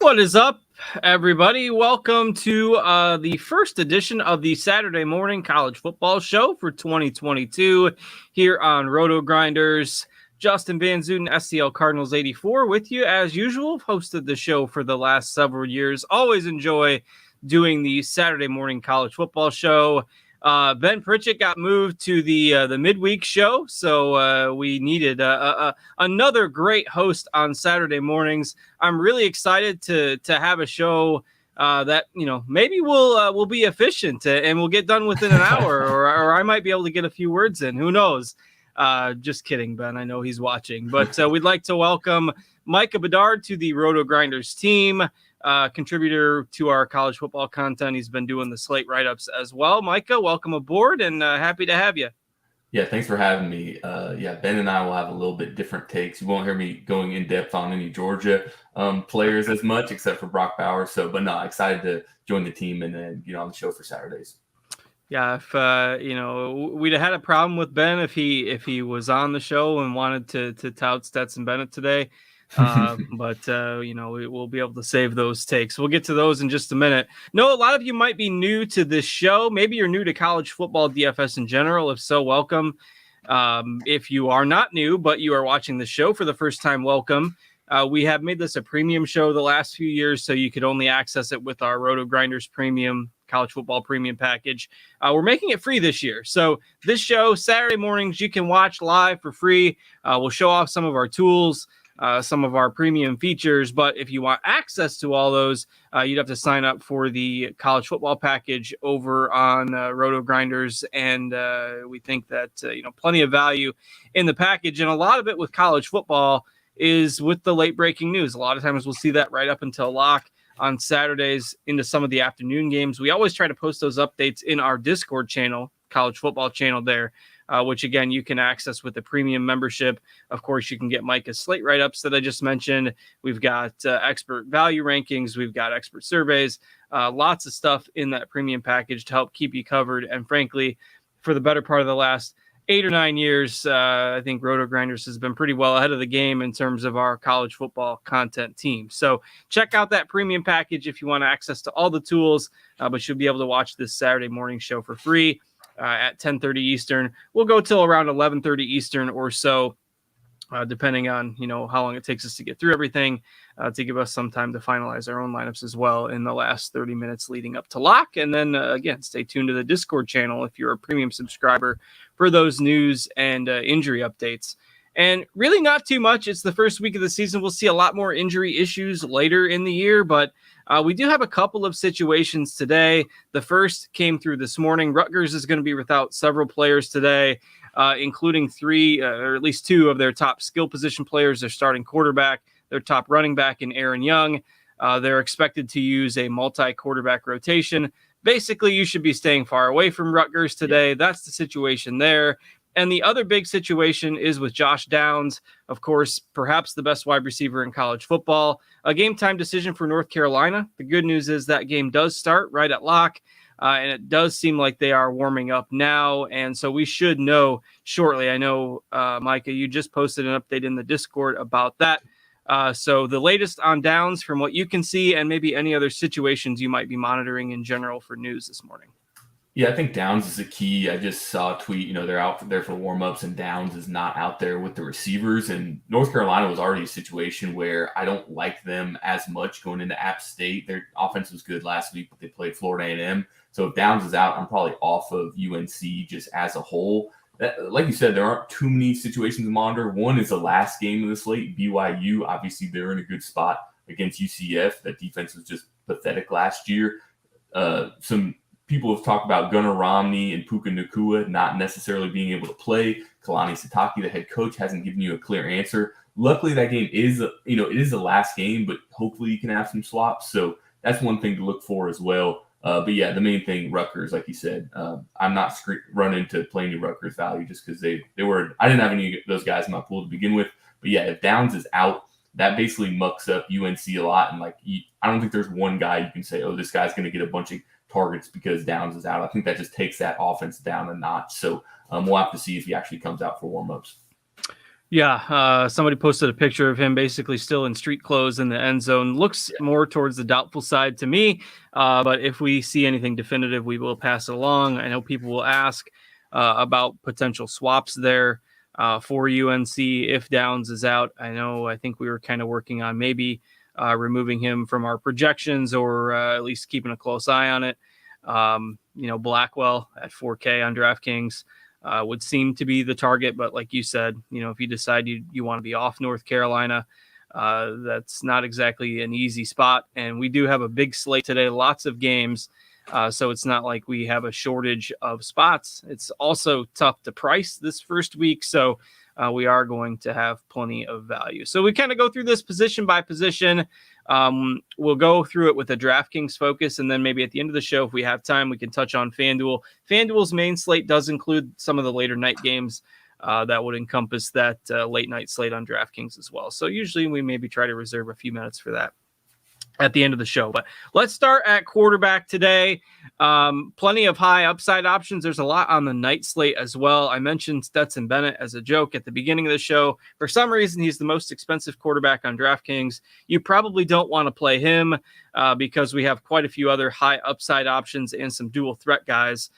What is up, everybody? Welcome to the first edition of the Saturday Morning College Football Show for 2022 here on RotoGrinders. Justin Van Zuden, SCL Cardinals 84, with you as usual. Hosted the show for the last several years. Always enjoy doing the Saturday Morning College Football Show. Ben Pritchett got moved to the midweek show, so we needed another great host on Saturday mornings. I'm really excited to have a show that maybe we'll be efficient and we'll get done within an hour, or I might be able to get a few words in. Who knows? Just kidding, Ben. I know he's watching, but we'd like to welcome Micah Bedard to the RotoGrinders team. Contributor to our college football content. He's been doing the slate write-ups as well. Micah, welcome aboard and happy to have you. Yeah, thanks for having me. Ben and I will have a little bit different takes. You won't hear me going in depth on any Georgia players as much, except for Brock Bowers. Excited to join the team and then get on the show for Saturdays. Yeah, if we'd have had a problem with Ben if he was on the show and wanted to tout Stetson Bennett today. But we'll be able to save those takes. We'll get to those in just a minute. No, a lot of you might be new to this show. Maybe you're new to college football DFS in general. If so, welcome. If you are not new, but you are watching the show for the first time, welcome. We have made this a premium show the last few years, so you could only access it with our RotoGrinders premium college football premium package. We're making it free this year. So this show, Saturday mornings, you can watch live for free. We'll show off some of our tools, some of our premium features, but if you want access to all those, you'd have to sign up for the college football package over on RotoGrinders, and we think that plenty of value in the package, and a lot of it with college football is with the late breaking news. A lot of times we'll see that right up until lock on Saturdays into some of the afternoon games. We always try to post those updates in our Discord channel, college football channel there. Which, again, you can access with the premium membership. Of course, you can get Micah's slate write-ups that I just mentioned. We've got expert value rankings. We've got expert surveys. Lots of stuff in that premium package to help keep you covered. And frankly, for the better part of the last 8 or 9 years, I think RotoGrinders has been pretty well ahead of the game in terms of our college football content team. So check out that premium package if you want access to all the tools, but you'll be able to watch this Saturday morning show for free. At 10:30 Eastern. We'll go till around 11:30 Eastern or so, depending on how long it takes us to get through everything, to give us some time to finalize our own lineups as well in the last 30 minutes leading up to lock. And then again, stay tuned to the Discord channel if you're a premium subscriber for those news and injury updates. And really not too much. It's the first week of the season. We'll see a lot more injury issues later in the year, but we do have a couple of situations today. The first came through this morning. Rutgers is going to be without several players today, including 3 or at least 2 of their top skill position players. Their starting quarterback, their top running back, and Aaron Young. They're expected to use a multi-quarterback rotation. Basically, you should be staying far away from Rutgers today. That's the situation there. And the other big situation is with Josh Downs, of course, perhaps the best wide receiver in college football. A game-time decision for North Carolina. The good news is that game does start right at lock, and it does seem like they are warming up now, and so we should know shortly. I know, Micah, you just posted an update in the Discord about that. So the latest on Downs from what you can see, and maybe any other situations you might be monitoring in general for news this morning. Yeah, I think Downs is a key. I just saw a tweet, they're out there for warm-ups and Downs is not out there with the receivers. And North Carolina was already a situation where I don't like them as much going into App State. Their offense was good last week, but they played Florida A&M. So if Downs is out, I'm probably off of UNC just as a whole. Like you said, there aren't too many situations to monitor. One is the last game of the slate, BYU. Obviously, they're in a good spot against UCF. That defense was just pathetic last year. Some people have talked about Gunnar Romney and Puka Nacua not necessarily being able to play. Kalani Sitake, the head coach, hasn't given you a clear answer. Luckily, that game is, it is the last game, but hopefully you can have some swaps. So that's one thing to look for as well. But yeah, the main thing, Rutgers, like you said, I'm not running to play any Rutgers value just because they were. I didn't have any of those guys in my pool to begin with. But yeah, if Downs is out, that basically mucks up UNC a lot. And I don't think there's one guy you can say, oh, this guy's going to get a bunch of targets because Downs is out. I think that just takes that offense down a notch. So we'll have to see if he actually comes out for warmups. Yeah, somebody posted a picture of him basically still in street clothes in the end zone. Looks more towards the doubtful side to me, but if we see anything definitive, we will pass it along. I know people will ask about potential swaps there for UNC if Downs is out. I think we were kind of working on maybe removing him from our projections or at least keeping a close eye on it. Blackwell at 4K on DraftKings would seem to be the target. But like you said, if you decide you want to be off North Carolina, that's not exactly an easy spot. And we do have a big slate today, lots of games. So it's not like we have a shortage of spots. It's also tough to price this first week. So we are going to have plenty of value. So we kind of go through this position by position. We'll go through it with a DraftKings focus, and then maybe at the end of the show, if we have time, we can touch on FanDuel. FanDuel's main slate does include some of the later night games that would encompass that late night slate on DraftKings as well. So usually we maybe try to reserve a few minutes for that at the end of the show. But let's start at quarterback today. Plenty of high upside options. There's a lot on the night slate as well. I mentioned Stetson Bennett as a joke at the beginning of the show. For some reason, he's the most expensive quarterback on DraftKings. You probably don't want to play him because we have quite a few other high upside options and some dual threat guys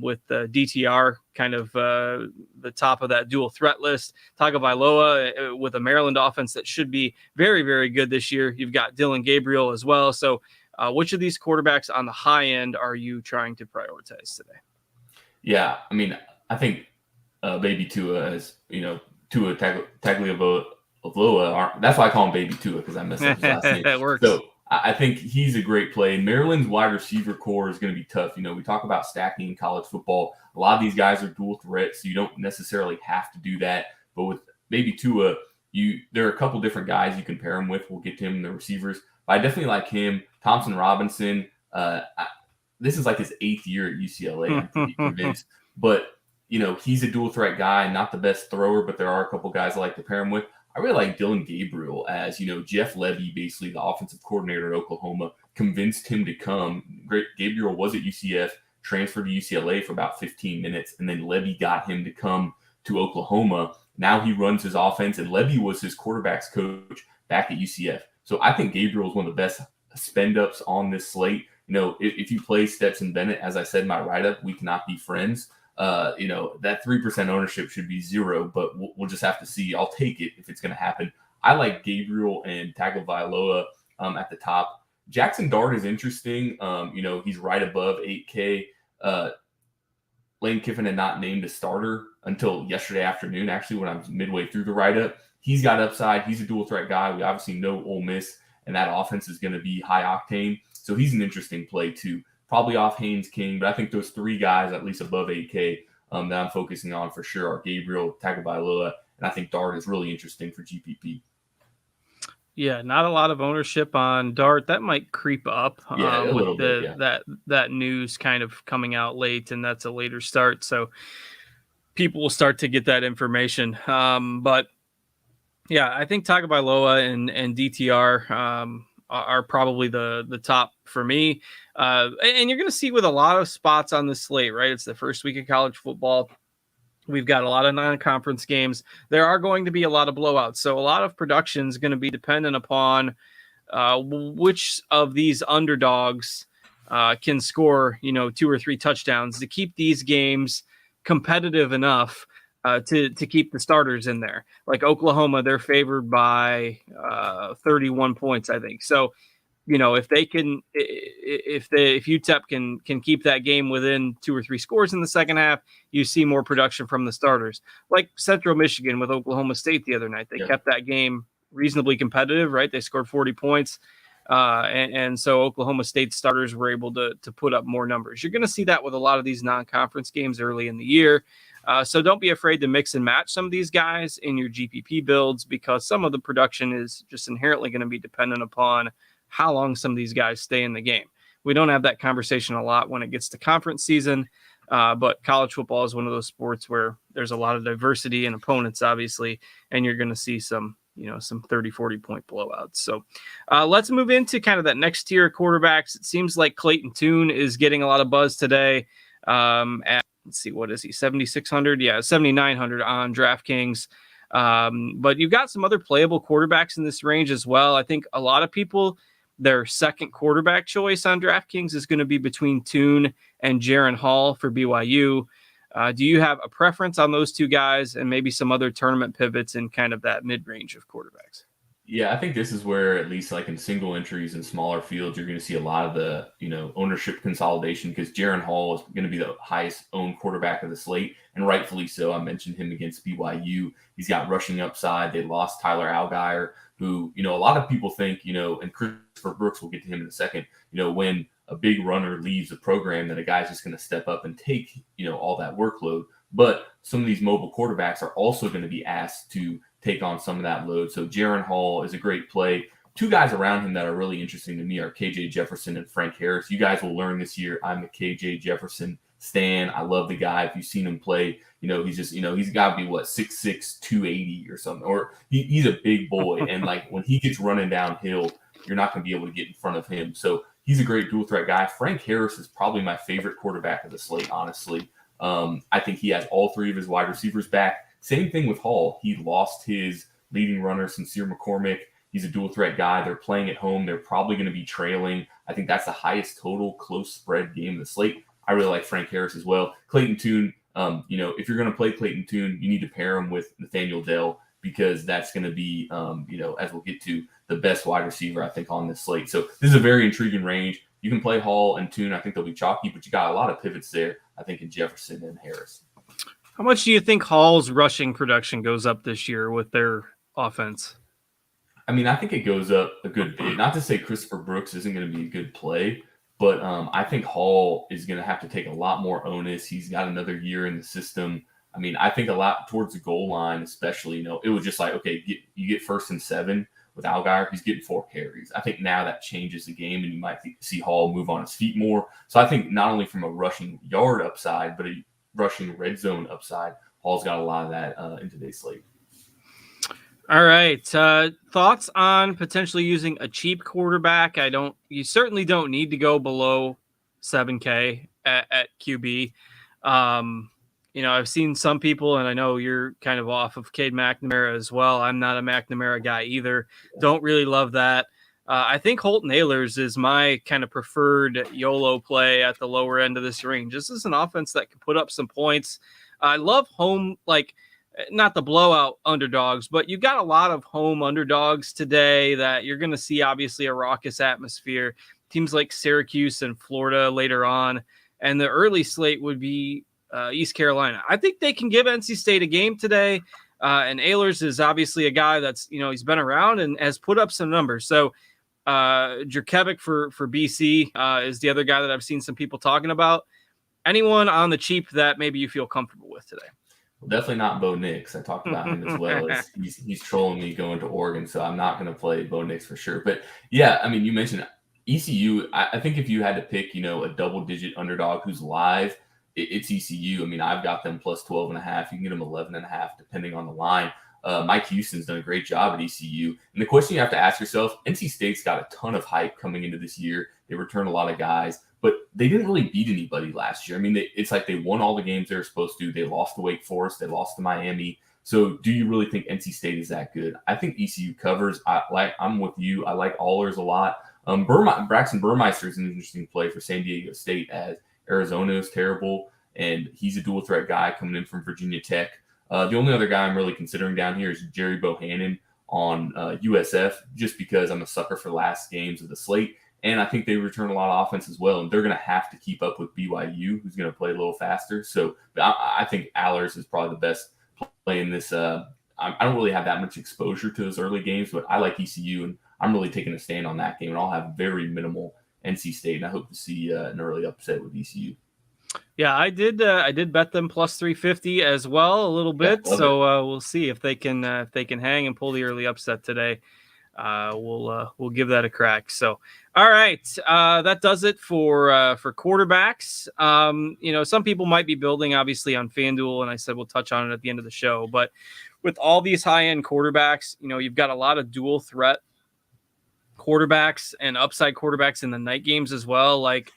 with the DTR kind of the top of that dual threat list. Tagovailoa with a Maryland offense that should be very, very good this year. You've got Dylan Gabriel as well. So which of these quarterbacks on the high end are you trying to prioritize today? Yeah, I mean, I think Baby Tua has, Tua Tagovailoa. That's why I call him Baby Tua, because I messed up his last name. That works. So I think he's a great play. Maryland's wide receiver core is going to be tough. We talk about stacking in college football. A lot of these guys are dual threats, so you don't necessarily have to do that. But with Baby Tua, there are a couple different guys you can pair him with. We'll get to him in the receivers. But I definitely like him. Thompson Robinson, this is like his 8th year at UCLA, I'm pretty convinced. But, he's a dual threat guy, not the best thrower, but there are a couple guys I like to pair him with. I really like Dylan Gabriel as, Jeff Levy, basically the offensive coordinator at Oklahoma, convinced him to come. Gabriel was at UCF, transferred to UCLA for about 15 minutes, and then Levy got him to come to Oklahoma. Now he runs his offense, and Levy was his quarterback's coach back at UCF. So I think Gabriel is one of the best spend-ups on this slate. If you play Stetson Bennett, as I said in my write-up, we cannot be friends. That 3% ownership should be 0, but we'll just have to see. I'll take it if it's going to happen. I like Gabriel and Tagovailoa at the top. Jackson Dart is interesting. He's right above 8K. Lane Kiffin had not named a starter until yesterday afternoon, actually, when I was midway through the write-up. He's got upside. He's a dual threat guy. We obviously know Ole Miss, and that offense is going to be high octane. So he's an interesting play too. Probably off Haynes King, but I think those 3 guys, at least above 8K, that I'm focusing on for sure are Gabriel, Tagovailoa, and I think Dart is really interesting for GPP. Yeah, not a lot of ownership on Dart. That might creep up with that news kind of coming out late, and that's a later start. So people will start to get that information. But yeah, I think Tagovailoa and DTR are probably the top for me. And you're going to see with a lot of spots on the slate, right? It's the first week of college football. We've got a lot of non-conference games. There are going to be a lot of blowouts. So a lot of production is going to be dependent upon which of these underdogs can score, 2 or 3 touchdowns to keep these games competitive enough to keep the starters in there. Like Oklahoma, they're favored by 31 points, I think. So, if they can, if UTEP can keep that game within 2 or 3 scores in the second half, you see more production from the starters. Like Central Michigan with Oklahoma State the other night, they kept that game reasonably competitive, right? They scored 40 points. And so Oklahoma State starters were able to put up more numbers. You're going to see that with a lot of these non-conference games early in the year. So don't be afraid to mix and match some of these guys in your GPP builds, because some of the production is just inherently going to be dependent upon how long some of these guys stay in the game. We don't have that conversation a lot when it gets to conference season, but college football is one of those sports where there's a lot of diversity in opponents, obviously, and you're going to see some 30, 40 point blowouts. So let's move into kind of that next tier of quarterbacks. It seems like Clayton Tune is getting a lot of buzz today. Let's see, what is he? 7,600? Yeah, 7,900 on DraftKings. But you've got some other playable quarterbacks in this range as well. I think a lot of people, their second quarterback choice on DraftKings is going to be between Tune and Jaron Hall for BYU. Do you have a preference on those two guys and maybe some other tournament pivots in kind of that mid-range of quarterbacks? Yeah, I think this is where, at least like in single entries and smaller fields, you're going to see a lot of the, ownership consolidation, because Jaron Hall is going to be the highest owned quarterback of the slate, and rightfully so. I mentioned him against BYU. He's got rushing upside. They lost Tyler Allgeier, who, a lot of people think, and Christopher Brooks, will get to him in a second, when a big runner leaves the program, that a guy's just going to step up and take, all that workload. But some of these mobile quarterbacks are also going to be asked to take on some of that load. So Jaron Hall is a great play. Two guys around him that are really interesting to me are KJ Jefferson and Frank Harris. You guys will learn this year, I'm a KJ Jefferson stan. I love the guy. If you've seen him play, he's just, he's got to be 6'6", 280 or something, or he's a big boy. And like when he gets running downhill, you're not going to be able to get in front of him. So he's a great dual threat guy. Frank Harris is probably my favorite quarterback of the slate, honestly. I think he has all three of his wide receivers back. Same thing with Hall. He lost his leading runner, Sincere McCormick. He's a dual threat guy. They're playing at home. They're probably going to be trailing. I think that's the highest total close spread game of the slate. I really like Frank Harris as well. Clayton Tune, if you're going to play Clayton Tune, you need to pair him with Nathaniel Dell, because that's going to be, as we'll get to, the best wide receiver, I think, on this slate. So this is a very intriguing range. You can play Hall and Tune. I think they'll be chalky, but you got a lot of pivots there, I think, in Jefferson and Harris. How much do you think Hall's rushing production goes up this year with their offense? I mean, I think it goes up a good bit. Not to say Christopher Brooks isn't going to be a good play, but I think Hall is going to have to take a lot more onus. He's got another year in the system. I mean, I think a lot towards the goal line, especially, it was just like, okay, you get 1st and 7 with Allgeier. He's getting 4 carries. I think now that changes the game, and you might see Hall move on his feet more. So I think not only from a rushing yard upside, but a rushing red zone upside, Hall's got a lot of that in today's slate. All right. Thoughts on potentially using a cheap quarterback? You certainly don't need to go below 7K at QB. I've seen some people, and I know you're kind of off of Cade McNamara as well. I'm not a McNamara guy either. Don't really love that. I think Holton Ahlers is my kind of preferred YOLO play at the lower end of this range. This is an offense that can put up some points. I love home, not the blowout underdogs, but you got a lot of home underdogs today that you're going to see, obviously, a raucous atmosphere. Teams like Syracuse and Florida later on. And the early slate would be East Carolina. I think they can give NC State a game today. And Ahlers is obviously a guy that's, he's been around and has put up some numbers. So Jurkevic for BC is the other guy that I've seen some people talking about. Anyone on the cheap that maybe you feel comfortable with today? Well, definitely not Bo Nix. I talked about him as well. He's trolling me going to Oregon, so I'm not going to play Bo Nix for sure. But yeah, I mean, you mentioned ECU. I think if you had to pick, a double-digit underdog who's live, it's ECU. I mean, I've got them plus 12.5. You can get them 11.5 depending on the line. Mike Houston's done a great job at ECU. And the question you have to ask yourself, NC State's got a ton of hype coming into this year. They return a lot of guys, but they didn't really beat anybody last year. I mean, it's like they won all the games they were supposed to. They lost to Wake Forest. They lost to Miami. So do you really think NC State is that good? I think ECU covers. I'm with you. I like Ahlers a lot. Braxton Burmeister is an interesting play for San Diego State, as Arizona is terrible, and he's a dual threat guy coming in from Virginia Tech. The only other guy I'm really considering down here is Jerry Bohannon on USF, just because I'm a sucker for last games of the slate. And I think they return a lot of offense as well. And they're going to have to keep up with BYU, who's going to play a little faster. So I think Ahlers is probably the best play in this. I don't really have that much exposure to those early games, but I like ECU, and I'm really taking a stand on that game. And I'll have very minimal NC State, and I hope to see an early upset with ECU. Yeah, I did bet them plus 350 as well, a little bit. Yeah, so we'll see if they can hang and pull the early upset today. We'll give that a crack. So, all right, that does it for quarterbacks. Some people might be building obviously on FanDuel, and I said we'll touch on it at the end of the show. But with all these high end quarterbacks, you've got a lot of dual threat quarterbacks and upside quarterbacks in the night games as well. Like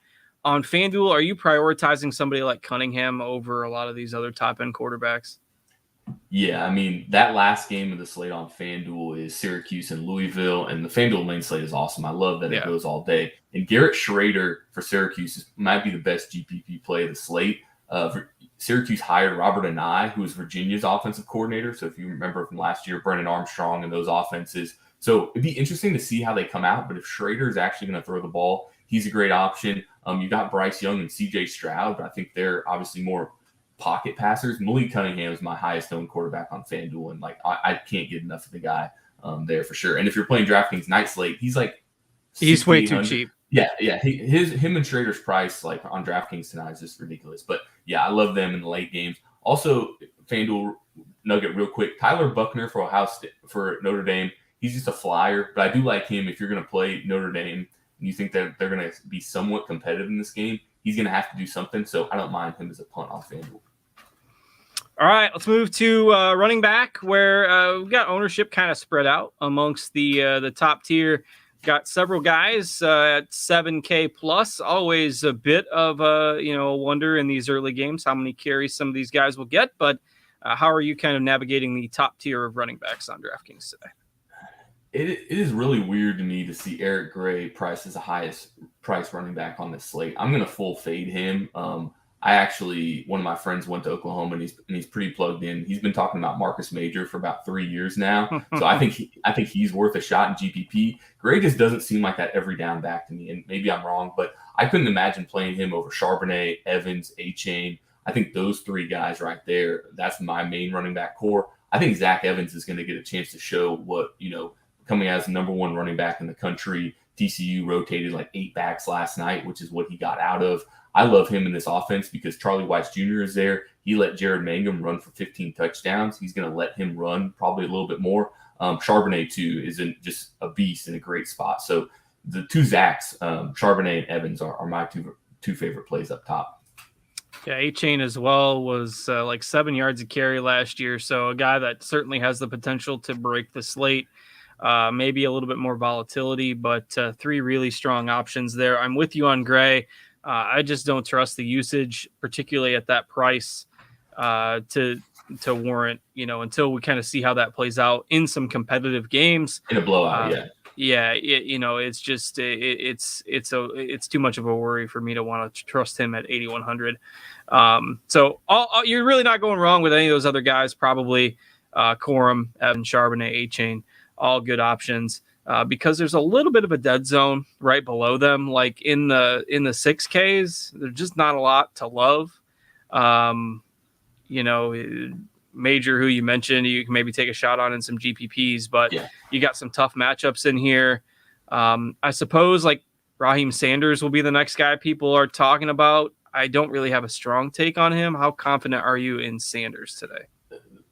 on FanDuel, are you prioritizing somebody like Cunningham over a lot of these other top end quarterbacks? Yeah, I mean, that last game of the slate on FanDuel is Syracuse and Louisville, and the FanDuel main slate is awesome. I love that it Yeah. goes all day. And Garrett Schrader for Syracuse might be the best GPP play of the slate. Syracuse hired Robert Ania, who was Virginia's offensive coordinator. So if you remember from last year, Brennan Armstrong and those offenses. So it'd be interesting to see how they come out. But if Schrader is actually going to throw the ball, he's a great option. You got Bryce Young and CJ Stroud, but I think they're obviously more pocket passers. Malik Cunningham is my highest owned quarterback on FanDuel, and like I can't get enough of the guy there for sure. And if you're playing DraftKings night slate, he's like he's way too cheap. Yeah. Him and Schrader's price like on DraftKings tonight is just ridiculous. But yeah, I love them in the late games. Also, FanDuel nugget real quick: Tyler Buckner for Notre Dame. He's just a flyer, but I do like him if you're going to play Notre Dame and you think that they're going to be somewhat competitive in this game. He's going to have to do something, so I don't mind him as a punt on FanDuel. All right, let's move to running back, where we've got ownership kind of spread out amongst the top tier. Got several guys at 7K plus. Always a bit of a wonder in these early games how many carries some of these guys will get. But how are you kind of navigating the top tier of running backs on DraftKings today? It is really weird to me to see Eric Gray priced as the highest price running back on this slate. I'm going to full fade him. One of my friends went to Oklahoma and he's pretty plugged in. He's been talking about Marcus Major for about 3 years now. So I think he's worth a shot in GPP. Gray just doesn't seem like that every down back to me. And maybe I'm wrong, but I couldn't imagine playing him over Charbonnet, Evans, A-Chain. I think those three guys right there, that's my main running back core. I think Zach Evans is going to get a chance to show what, coming as the number one running back in the country. TCU rotated like 8 backs last night, which is what he got out of. I love him in this offense because Charlie Weiss Jr. is there. He let Jared Mangum run for 15 touchdowns. He's going to let him run probably a little bit more. Charbonnet, too, is just a beast in a great spot. So the two Zachs, Charbonnet and Evans, are my two favorite plays up top. Yeah, A-Chain as well was like 7 yards a carry last year. So a guy that certainly has the potential to break the slate. Maybe a little bit more volatility, but 3 really strong options there. I'm with you on Gray. I just don't trust the usage, particularly at that price, to warrant, until we kind of see how that plays out in some competitive games. In a blowout, yeah. It's just it's too much of a worry for me to want to trust him at 8,100. So you're really not going wrong with any of those other guys. Probably Corum, Evan, Charbonnet, A-Chain. All good options because there's a little bit of a dead zone right below them. Like in the 6Ks, there's just not a lot to love. Major, who you mentioned, you can maybe take a shot on in some GPPs, but you got some tough matchups in here. I suppose like Raheem Sanders will be the next guy people are talking about. I don't really have a strong take on him. How confident are you in Sanders today?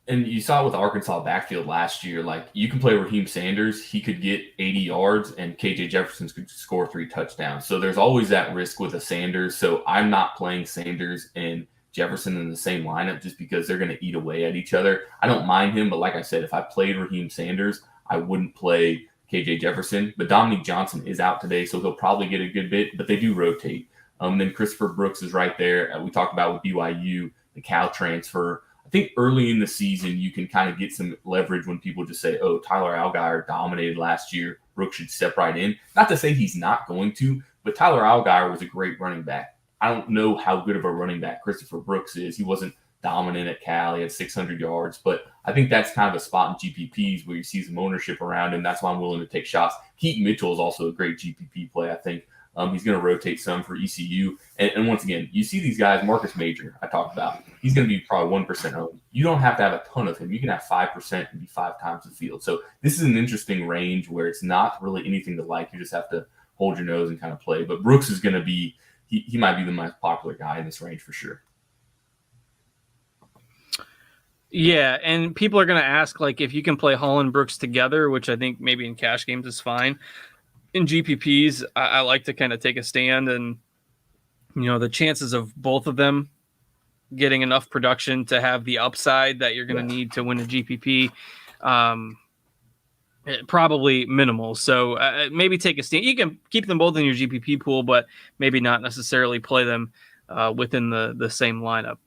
And you saw it with the Arkansas backfield last year. Like, you can play Raheem Sanders. He could get 80 yards, and KJ Jefferson could score 3 touchdowns. So there's always that risk with a Sanders. So I'm not playing Sanders and Jefferson in the same lineup just because they're going to eat away at each other. I don't mind him, but like I said, if I played Raheem Sanders, I wouldn't play KJ Jefferson. But Dominique Johnson is out today, so he'll probably get a good bit, but they do rotate. Then Christopher Brooks is right there. We talked about with BYU, the Cal transfer. I think early in the season, you can kind of get some leverage when people just say, oh, Tyler Allgeier dominated last year. Brooks should step right in. Not to say he's not going to, but Tyler Allgeier was a great running back. I don't know how good of a running back Christopher Brooks is. He wasn't dominant at Cal. He had 600 yards, but I think that's kind of a spot in GPPs where you see some ownership around him. That's why I'm willing to take shots. Keaton Mitchell is also a great GPP play, I think. He's going to rotate some for ECU. And once again, you see these guys, Marcus Major, I talked about. He's going to be probably 1% owned. You don't have to have a ton of him. You can have 5% and be 5 times the field. So this is an interesting range where it's not really anything to like. You just have to hold your nose and kind of play. But Brooks is going to be, he might be the most popular guy in this range for sure. Yeah, and people are going to ask, like, if you can play Hall and Brooks together, which I think maybe in cash games is fine. In GPPs, I like to kind of take a stand, and the chances of both of them getting enough production to have the upside that you're going to need to win a GPP, probably minimal. So maybe take a stand. You can keep them both in your GPP pool, but maybe not necessarily play them within the same lineup.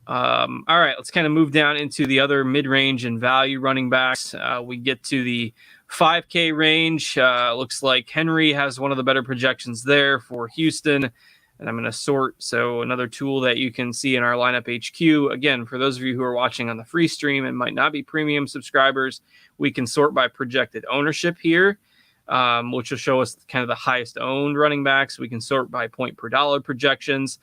All right, let's kind of move down into the other mid-range and value running backs. We get to the 5K range. Looks like Henry has one of the better projections there for Houston. And I'm going to sort. So another tool that you can see in our lineup HQ. Again, for those of you who are watching on the free stream and might not be premium subscribers, we can sort by projected ownership here, which will show us kind of the highest owned running backs. We can sort by point per dollar projections.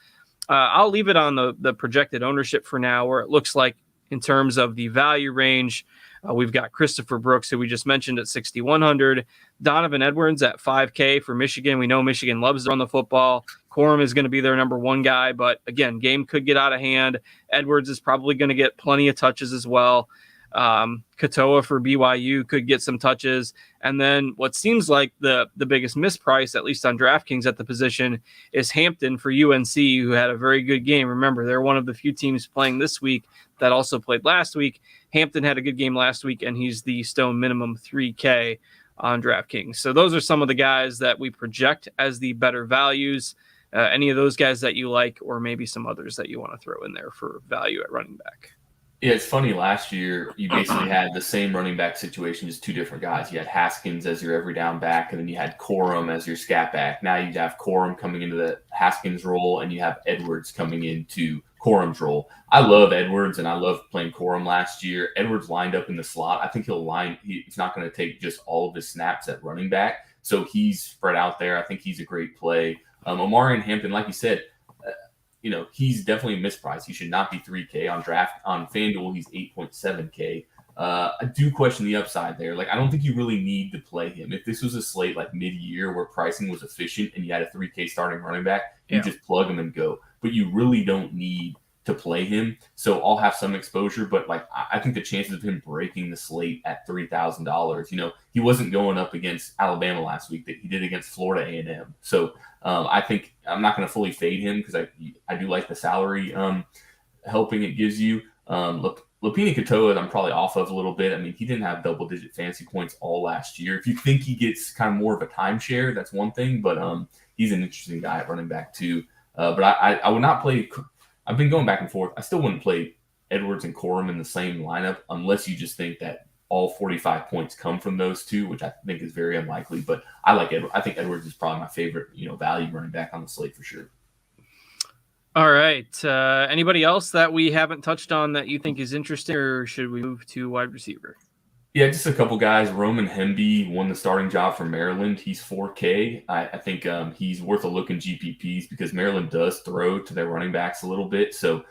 I'll leave it on the projected ownership for now, where it looks like in terms of the value range, we've got Christopher Brooks, who we just mentioned, at 6,100. Donovan Edwards at 5K for Michigan. We know Michigan loves to run the football. Corum is going to be their number one guy, but again, game could get out of hand. Edwards is probably going to get plenty of touches as well. Katoa for BYU could get some touches. And then what seems like the biggest misprice, at least on DraftKings at the position, is Hampton for UNC, who had a very good game. Remember, they're one of the few teams playing this week that also played last week. Hampton had a good game last week, and he's the stone minimum 3K on DraftKings. So those are some of the guys that we project as the better values. Any of those guys that you like, or maybe some others that you want to throw in there for value at running back? Yeah, it's funny. Last year, you basically had the same running back situation, just two different guys. You had Haskins as your every down back, and then you had Corum as your scat back. Now you have Corum coming into the Haskins role, and you have Edwards coming into Corum's role. I love Edwards, and I love playing Corum last year. Edwards lined up in the slot. I think he's not going to take just all of his snaps at running back, so he's spread out there. I think he's a great play. Omari and Hampton, like you said, he's definitely mispriced. He should not be 3K on FanDuel. He's 8.7K. I do question the upside there. Like, I don't think you really need to play him. If this was a slate like mid-year where pricing was efficient and you had a 3K starting running back, you just plug him and go. But you really don't need to play him. So I'll have some exposure, but like I think the chances of him breaking the slate at $3,000, he wasn't going up against Alabama last week that he did against Florida A&M. So I think I'm not going to fully fade him because I do like the salary helping it gives you. Lupini Katoa, I'm probably off of a little bit. I mean, he didn't have double-digit fantasy points all last year. If you think he gets kind of more of a timeshare, that's one thing, but he's an interesting guy at running back too. But I would not play – I've been going back and forth. I still wouldn't play Edwards and Corum in the same lineup unless you just think that all 45 points come from those two, which I think is very unlikely. But I like Edwards. I think Edwards is probably my favorite, value running back on the slate for sure. All right. Anybody else that we haven't touched on that you think is interesting, or should we move to wide receiver? Yeah, just a couple guys. Roman Hemby won the starting job for Maryland. He's 4K. I think he's worth a look in GPPs because Maryland does throw to their running backs a little bit. So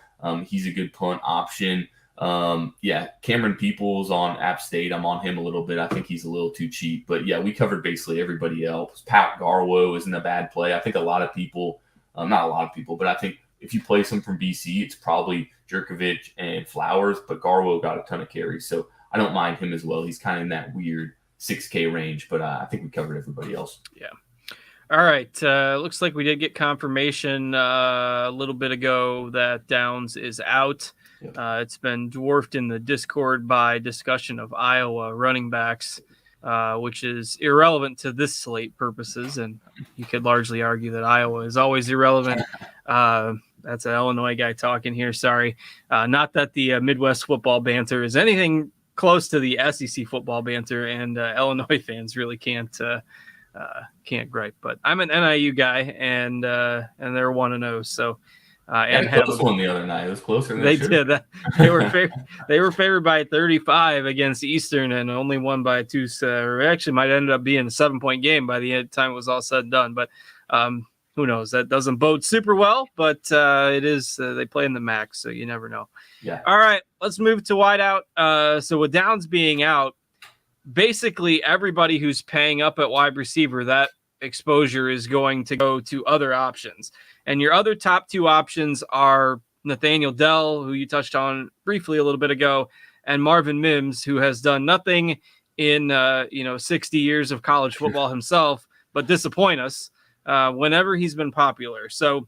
he's a good punt option. Cameron Peoples on App State. I'm on him a little bit. I think he's a little too cheap. But, yeah, we covered basically everybody else. Pat Garwo isn't a bad play. I think a lot of people not a lot of people, but I think if you play some from BC, it's probably Jerkovich and Flowers. But Garwo got a ton of carries. So I don't mind him as well. He's kind of in that weird 6K range, but I think we covered everybody else. Yeah. All right. Looks like we did get confirmation a little bit ago that Downs is out. Yep. It's been dwarfed in the Discord by discussion of Iowa running backs, which is irrelevant to this slate purposes. And you could largely argue that Iowa is always irrelevant. That's an Illinois guy talking here. Sorry. Not that the Midwest football banter is anything close to the SEC football banter, and Illinois fans really can't gripe. But I'm an NIU guy, and they're 1-0. So and close one the other night. It was closer than they did. They were favored by 35 against Eastern, and only won by 2. So it actually might end up being a 7-point game by the time it was all said and done. But who knows? That doesn't bode super well, but it is. They play in the MAC, so you never know. Yeah. All right, let's move to wideout. So with Downs being out, basically everybody who's paying up at wide receiver, that exposure is going to go to other options. And your other top 2 options are Nathaniel Dell, who you touched on briefly a little bit ago, and Marvin Mims, who has done nothing in 60 years of college football himself, but disappoint us whenever he's been popular. So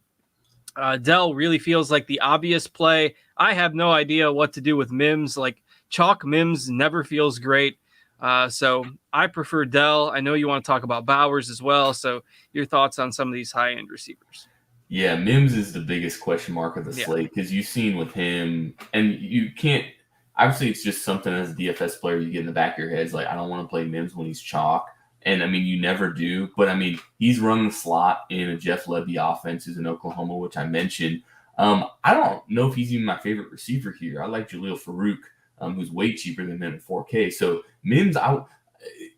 Dell really feels like the obvious play. I have no idea what to do with Mims. Like, chalk Mims never feels great. So I prefer Dell. I know you want to talk about Bowers as well. So your thoughts on some of these high-end receivers? Yeah, Mims is the biggest question mark of the Yeah. slate because you've seen with him, and you can't. Obviously, it's just something as a DFS player you get in the back of your head. It's like, I don't want to play Mims when he's chalk. And I mean, you never do. But I mean, he's running the slot in a Jeff Lebby offense who's in Oklahoma, which I mentioned. I don't know if he's even my favorite receiver here. I like Jaleel Farouk, who's way cheaper than him at 4K. So Mims,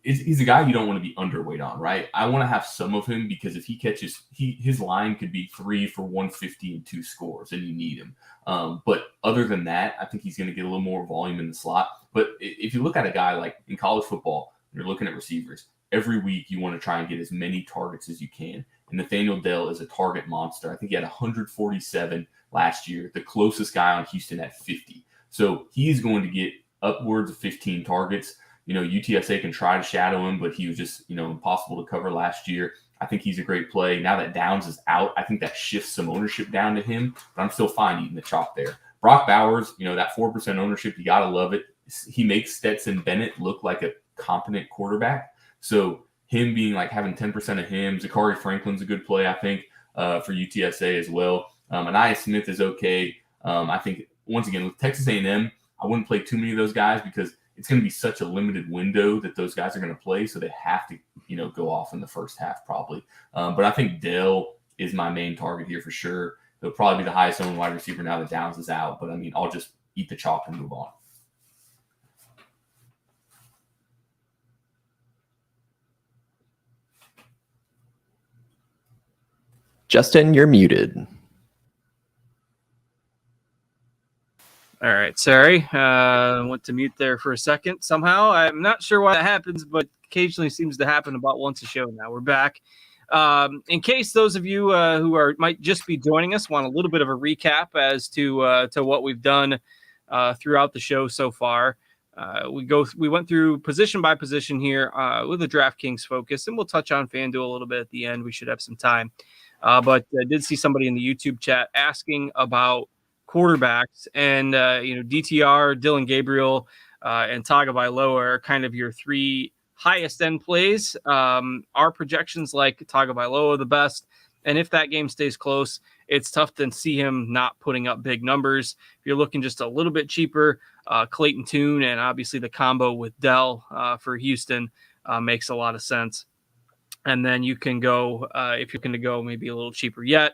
he's a guy you don't want to be underweight on, right? I want to have some of him because if he catches, his line could be 3 for 150 and 2 scores, and you need him. But other than that, I think he's going to get a little more volume in the slot. But if you look at a guy like in college football, you're looking at receivers, every week you want to try and get as many targets as you can. And Nathaniel Dell is a target monster. I think he had 147 last year, the closest guy on Houston at 50. So he's going to get upwards of 15 targets. UTSA can try to shadow him, but he was just, impossible to cover last year. I think he's a great play. Now that Downs is out, I think that shifts some ownership down to him, but I'm still fine eating the chalk there. Brock Bowers, that 4% ownership, you got to love it. He makes Stetson Bennett look like a competent quarterback. So him being like having 10% of him, Zachary Franklin's a good play, I think, for UTSA as well. Ania Smith is okay. I think, once again, with Texas A&M, I wouldn't play too many of those guys because it's going to be such a limited window that those guys are going to play. So they have to, go off in the first half probably. But I think Dell is my main target here for sure. He'll probably be the highest owned wide receiver now that Downs is out. But I mean, I'll just eat the chalk and move on. Justin, you're muted. All right, sorry. Went to mute there for a second somehow. I'm not sure why that happens, but occasionally seems to happen about once a show now. We're back. In case those of you who might just be joining us want a little bit of a recap as to what we've done throughout the show so far. We went through position by position here with a DraftKings focus, and we'll touch on Fanduel a little bit at the end. We should have some time. But I did see somebody in the YouTube chat asking about quarterbacks, and DTR, Dylan Gabriel, and Tagovailoa are kind of your 3 highest end plays. Our projections like Tagovailoa the best, and if that game stays close, it's tough to see him not putting up big numbers. If you're looking just a little bit cheaper, Clayton Tune and obviously the combo with Dell for Houston makes a lot of sense. And then you can go, if you're going to go maybe a little cheaper yet,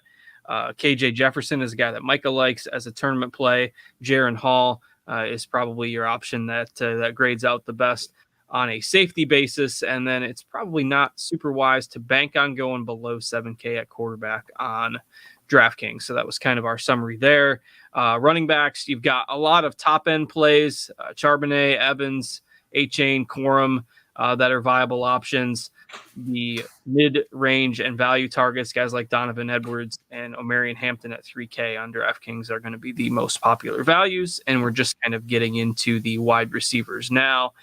KJ Jefferson is a guy that Micah likes as a tournament play. Jaron Hall is probably your option that grades out the best on a safety basis. And then it's probably not super wise to bank on going below 7K at quarterback on DraftKings. So that was kind of our summary there. Running backs, you've got a lot of top end plays, Charbonnet, Evans, A-Chain, Corum, that are viable options. The mid-range and value targets, guys like Donovan Edwards and Omarion Hampton at 3K on DraftKings are going to be the most popular values, and we're just kind of getting into the wide receivers now.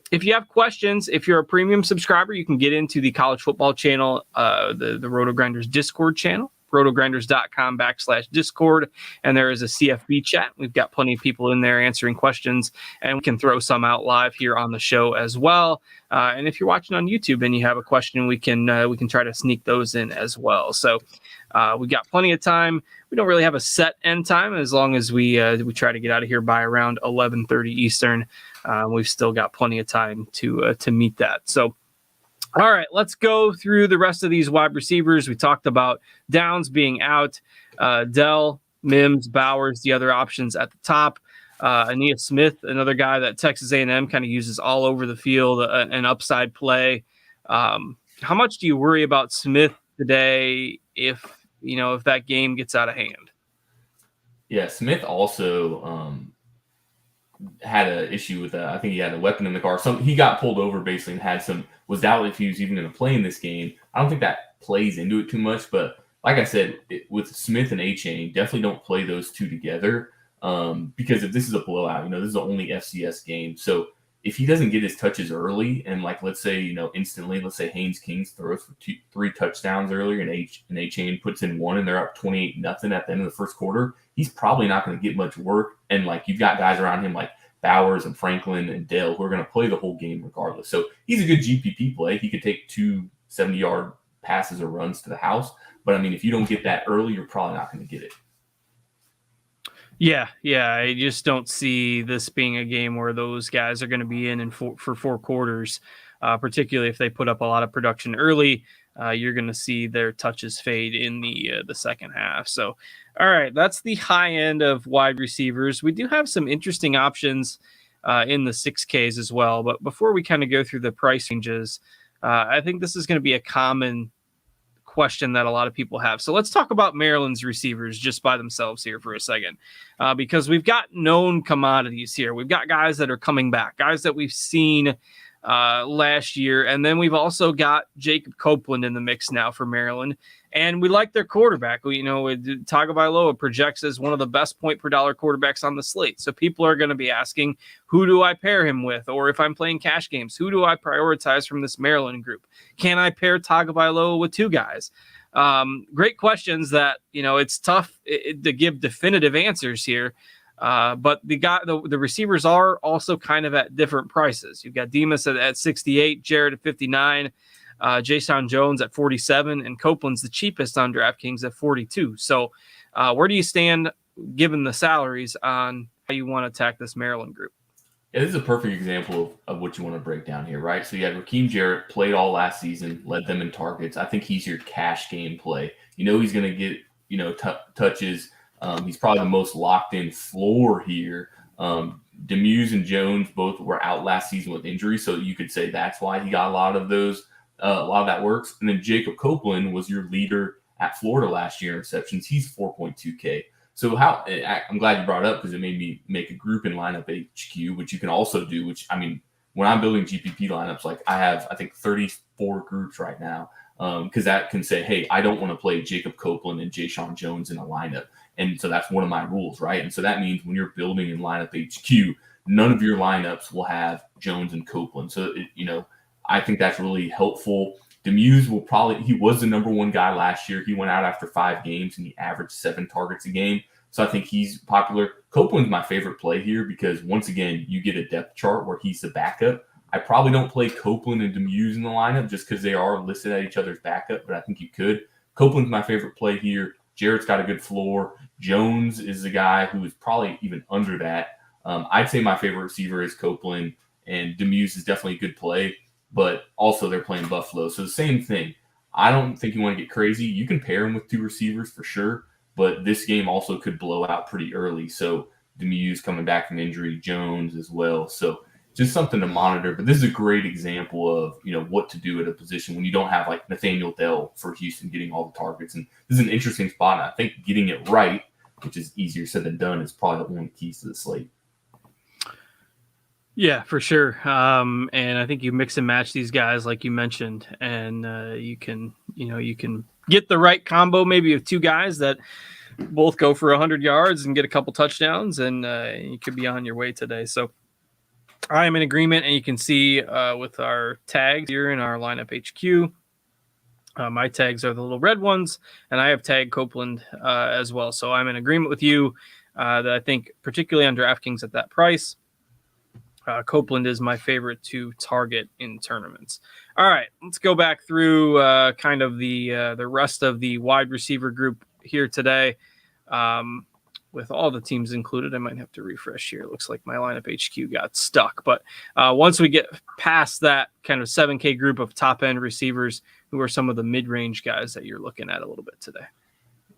If you have questions, if you're a premium subscriber, you can get into the college football channel, the RotoGrinders Discord channel, rotogrinders.com/Discord, and there is a CFB chat. We've got plenty of people in there answering questions, and we can throw some out live here on the show as well. And if you're watching on YouTube and you have a question, we can try to sneak those in as well. So we've got plenty of time. We don't really have a set end time as long as we try to get out of here by around 11:30 Eastern. We've still got plenty of time to meet that. So. All right, let's go through the rest of these wide receivers. We talked about Downs being out, Dell, Mims, Bowers, the other options at the top. Ania Smith, another guy that Texas A&M kind of uses all over the field, an upside play. How much do you worry about Smith today if that game gets out of hand? Yeah, Smith also had an issue with I think he had a weapon in the car. He got pulled over basically and was doubted if he was even going to play in this game. I don't think that plays into it too much, but like I said, with Smith and A-Chain, definitely don't play those two together because if this is a blowout, this is the only FCS game. So if he doesn't get his touches early and let's say, instantly, let's say Haynes Kings throws for 3 touchdowns earlier and A-Chain puts in 1 and they're up 28-0 at the end of the first quarter, he's probably not going to get much work. And you've got guys around him like Bowers and Franklin and Dale who are going to play the whole game regardless. So he's a good GPP play. He could take 2 70-yard passes or runs to the house. But I mean, if you don't get that early, you're probably not going to get it. Yeah. I just don't see this being a game where those guys are going to be in for 4 quarters, particularly if they put up a lot of production early. You're going to see their touches fade in the second half. So, all right, that's the high end of wide receivers. We do have some interesting options in the 6Ks as well. But before we kind of go through the price ranges, I think this is going to be a common question that a lot of people have. So let's talk about Maryland's receivers just by themselves here for a second, because we've got known commodities here. We've got guys that are coming back, guys that we've seen last year. And then we've also got Jacob Copeland in the mix now for Maryland. And we like their quarterback. Tagovailoa projects as one of the best point per dollar quarterbacks on the slate. So people are going to be asking, who do I pair him with? Or if I'm playing cash games, who do I prioritize from this Maryland group? Can I pair Tagovailoa with 2 guys? Great questions that, it's tough to give definitive answers here. But the receivers are also kind of at different prices. You've got Demas at 68, Jared at 59, Jason Jones at 47, and Copeland's the cheapest on DraftKings at 42. So where do you stand given the salaries on how you want to attack this Maryland group? Yeah, this is a perfect example of what you want to break down here, right? So you had Raheem Jarrett, played all last season, led them in targets. I think he's your cash game play. He's going to get, touches. He's probably the most locked in floor here. Demuse and Jones both were out last season with injury, so you could say that's why he got a lot of that works. And then Jacob Copeland was your leader at Florida last year in receptions. He's 4.2K. So I'm glad you brought it up because it made me make a group in lineup HQ, which you can also do. Which when I'm building GPP lineups, like I have, I think 34 groups right now, because that can say, hey, I don't want to play Jacob Copeland and Jason Jones in a lineup. And so that's one of my rules, right? And so that means when you're building in lineup HQ, none of your lineups will have Jones and Copeland. So, I think that's really helpful. Demuse he was the number 1 guy last year. He went out after 5 games and he averaged 7 targets a game. So I think he's popular. Copeland's my favorite play here because once again, you get a depth chart where he's the backup. I probably don't play Copeland and Demuse in the lineup just because they are listed at each other's backup, but I think you could. Copeland's my favorite play here. Jarrett's got a good floor. Jones is the guy who is probably even under that. I'd say my favorite receiver is Copeland, and Demuse is definitely a good play, but also they're playing Buffalo. So the same thing. I don't think you want to get crazy. You can pair him with 2 receivers for sure, but this game also could blow out pretty early. So Demuse coming back from injury, Jones as well. So just something to monitor. But this is a great example of, what to do at a position when you don't have like Nathaniel Dell for Houston getting all the targets. And this is an interesting spot. And I think getting it right, which is easier said than done, is probably the one keys to the slate. Yeah, for sure. And I think you mix and match these guys like you mentioned, and you can get the right combo maybe of 2 guys that both go for 100 yards and get a couple touchdowns, and you could be on your way today. So I am in agreement, and you can see with our tags here in our lineup HQ, my tags are the little red ones, and I have tagged Copeland as well. So I'm in agreement with you that I think particularly on DraftKings at that price, Copeland is my favorite to target in tournaments. All right, let's go back through kind of the rest of the wide receiver group here today. With all the teams included, I might have to refresh here. It looks like my lineup HQ got stuck. But once we get past that kind of 7K group of top-end receivers, who are some of the mid-range guys that you're looking at a little bit today?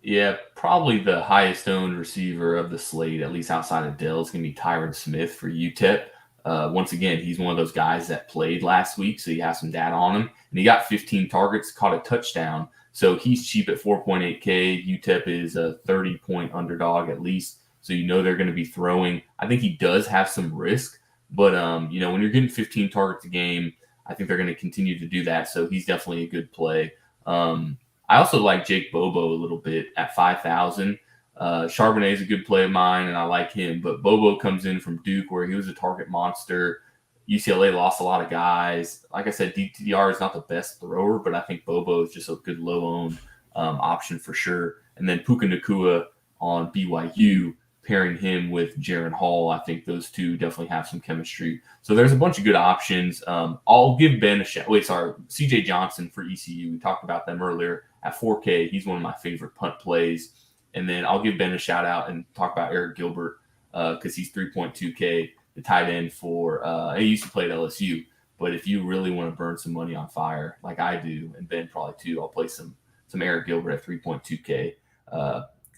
Yeah, probably the highest owned receiver of the slate, at least outside of Dell, is going to be Tyron Smith for UTEP. Once again, he's one of those guys that played last week, so you have some data on him. And he got 15 targets, caught a touchdown. So he's cheap at 4.8K. UTEP is a 30-point underdog at least. So they're going to be throwing. I think he does have some risk. But, when you're getting 15 targets a game, I think they're going to continue to do that. So he's definitely a good play. I also like Jake Bobo a little bit at 5,000. Charbonnet is a good play of mine, and I like him. But Bobo comes in from Duke, where he was a target monster. UCLA lost a lot of guys. Like I said, DTR is not the best thrower, but I think Bobo is just a good low-owned option for sure. And then Puka Nacua on BYU. pairing him with Jaron Hall, I think those two definitely have some chemistry. So there's a bunch of good options. I'll give Ben a shot. CJ Johnson for ECU. We talked about them earlier at 4K. He's one of my favorite punt plays. And then I'll give Ben a shout out and talk about Eric Gilbert because he's 3.2K, the tight end for he used to play at LSU. But if you really want to burn some money on fire, like I do, and Ben probably too, I'll play some Eric Gilbert at 3.2K.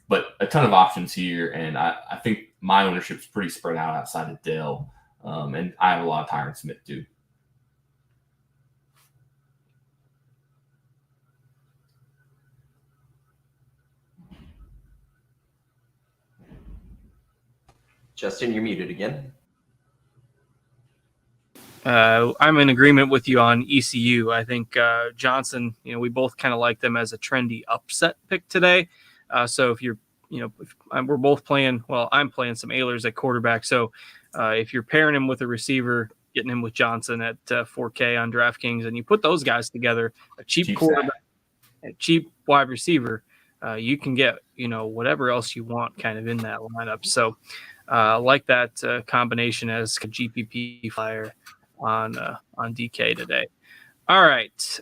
But a ton of options here, and I think my ownership is pretty spread out outside of Dell, and I have a lot of Tyron Smith too. Justin, you're muted again. I'm in agreement with you on ECU. I think Johnson, we both kind of like them as a trendy upset pick today. So if you're, we're both playing, I'm playing some Ailers at quarterback. So if you're pairing him with a receiver, getting him with Johnson at 4K on DraftKings, and you put those guys together, a cheap quarterback, a cheap wide receiver, you can get, whatever else you want kind of in that lineup. So I like that combination as a GPP flyer on DK today. All right.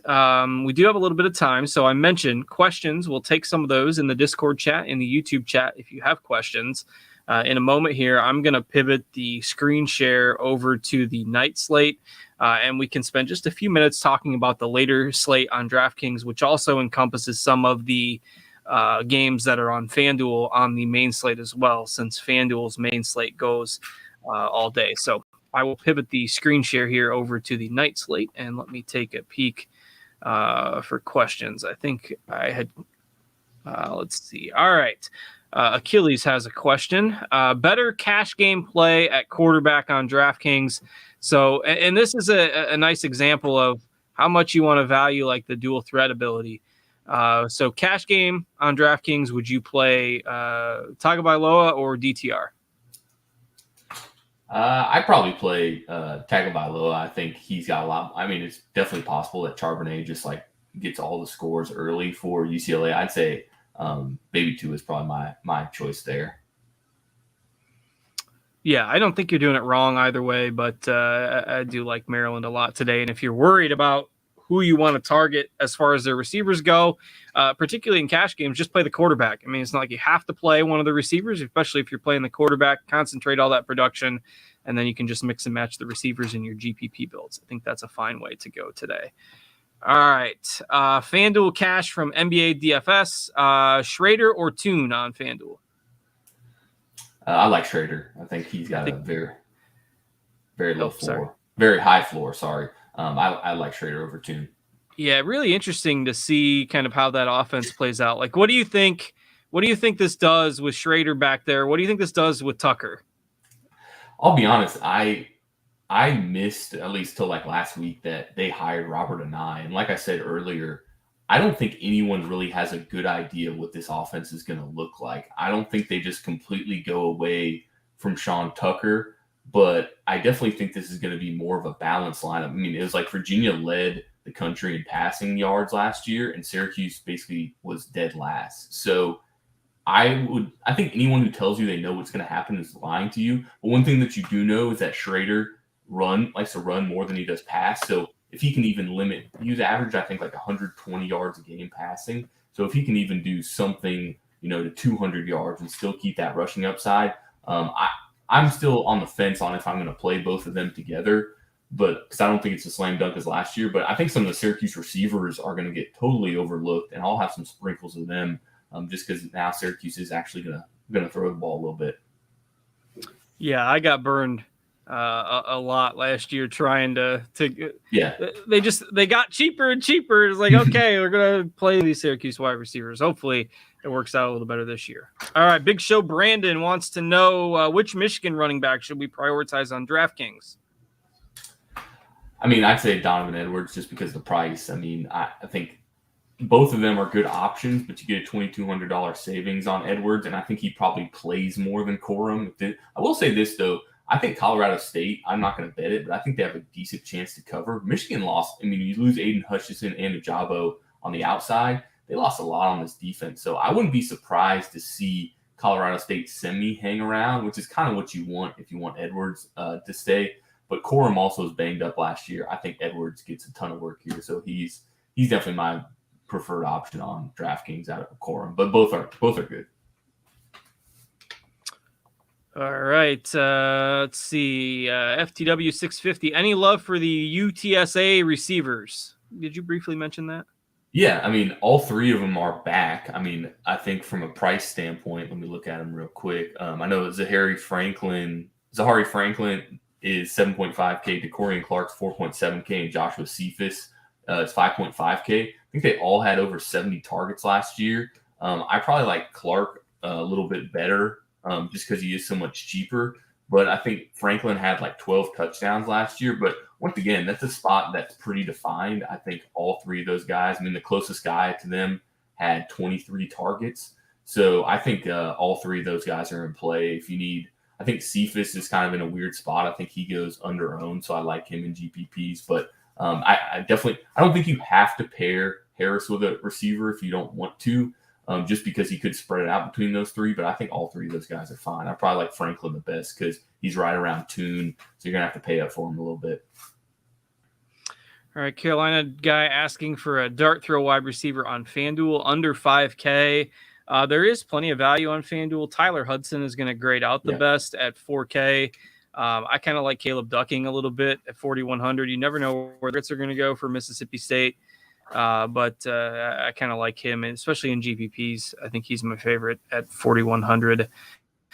We do have a little bit of time. So I mentioned questions. We'll take some of those in the Discord chat, in the YouTube chat, if you have questions. In a moment here, I'm going to pivot the screen share over to the night slate, and we can spend just a few minutes talking about the later slate on DraftKings, which also encompasses some of the games that are on Fanduel on the main slate as well, since Fanduel's main slate goes all day. So I will pivot the screen share here over to the night slate, and let me take a peek for questions. I think I had, let's see. All right. Achilles has a question. Better cash game play at quarterback on DraftKings. So, and this is a nice example of how much you want to value like the dual threat ability. So cash game on DraftKings, would you play Tagovailoa or DTR? I probably play Tagovailoa. I think he's got a lot. I mean, it's definitely possible that Charbonnet just like gets all the scores early for UCLA. I'd say Baby 2 is probably my choice there. Yeah, I don't think you're doing it wrong either way, but I do like Maryland a lot today. And if you're worried about who you want to target as far as their receivers go, particularly in cash games, just play the quarterback. I mean, it's not like you have to play one of the receivers, especially if you're playing the quarterback, concentrate all that production, and then you can just mix and match the receivers in your GPP builds. I think that's a fine way to go today. All right. FanDuel cash from NBA DFS, Schrader or Tune on FanDuel? I like Schrader. I think he's got a very low floor, very high floor. Sorry. I like Schrader over Tune. Yeah, really interesting to see kind of how that offense plays out. Like, what do you think? What do you think this does with Schrader back there? What do you think this does with Tucker? I'll be honest. I missed, at least till like last week, that they hired Robert Anae. And like I said earlier, I don't think anyone really has a good idea what this offense is going to look like. I don't think they just completely go away from Sean Tucker. But I definitely think this is going to be more of a balanced lineup. I mean, it was like Virginia led the country in passing yards last year, and Syracuse basically was dead last. So I think anyone who tells you they know what's going to happen is lying to you. But one thing that you do know is that Schrader likes to run more than he does pass. So if he can even use average, I think like 120 yards a game passing. So if he can even do something, to 200 yards and still keep that rushing upside, I'm still on the fence on if I'm going to play both of them together, but because I don't think it's a slam dunk as last year. But I think some of the Syracuse receivers are going to get totally overlooked, and I'll have some sprinkles of them just because now Syracuse is actually going to throw the ball a little bit. Yeah, I got burned a lot last year trying to. Yeah, they got cheaper and cheaper. It's like, okay, we're going to play these Syracuse wide receivers. Hopefully it works out a little better this year. All right, Big Show Brandon wants to know which Michigan running back should we prioritize on DraftKings? I mean, I'd say Donovan Edwards just because of the price. I mean, I think both of them are good options, but you get a $2,200 savings on Edwards, and I think he probably plays more than Corum. I will say this, though. I think Colorado State, I'm not going to bet it, but I think they have a decent chance to cover. Michigan lost. I mean, you lose Aiden Hutchinson and Ajabo on the outside. They lost a lot on this defense. So I wouldn't be surprised to see Colorado State semi hang around, which is kind of what you want if you want Edwards to stay. But Corum also was banged up last year. I think Edwards gets a ton of work here, so he's definitely my preferred option on DraftKings out of Corum. But both are good. All right. Let's see. FTW 650. Any love for the UTSA receivers? Did you briefly mention that? Yeah, I mean, all three of them are back. I mean, I think from a price standpoint, let me look at them real quick. I know Zahari Franklin is 7.5K, DeCorian Clark's 4.7K, and Joshua Cephas is 5.5K. I think they all had over 70 targets last year. I probably like Clark a little bit better just because he is so much cheaper. But I think Franklin had like 12 touchdowns last year. But once again, that's a spot that's pretty defined. I think all three of those guys, I mean, the closest guy to them had 23 targets. So I think all three of those guys are in play. If you need, I think Cephas is kind of in a weird spot. I think he goes under owned, so I like him in GPPs. But I don't think you have to pair Harris with a receiver if you don't want to. Just because he could spread it out between those three. But I think all three of those guys are fine. I probably like Franklin the best because he's right around Tune, so you're going to have to pay up for him a little bit. All right, Carolina guy asking for a dart throw wide receiver on FanDuel under 5K. There is plenty of value on FanDuel. Tyler Hudson is going to grade out the best at 4K. I kind of like Caleb Ducking a little bit at 4,100. You never know where the are going to go for Mississippi State. But I kind of like him, especially in GPPs. I think he's my favorite at 4,100.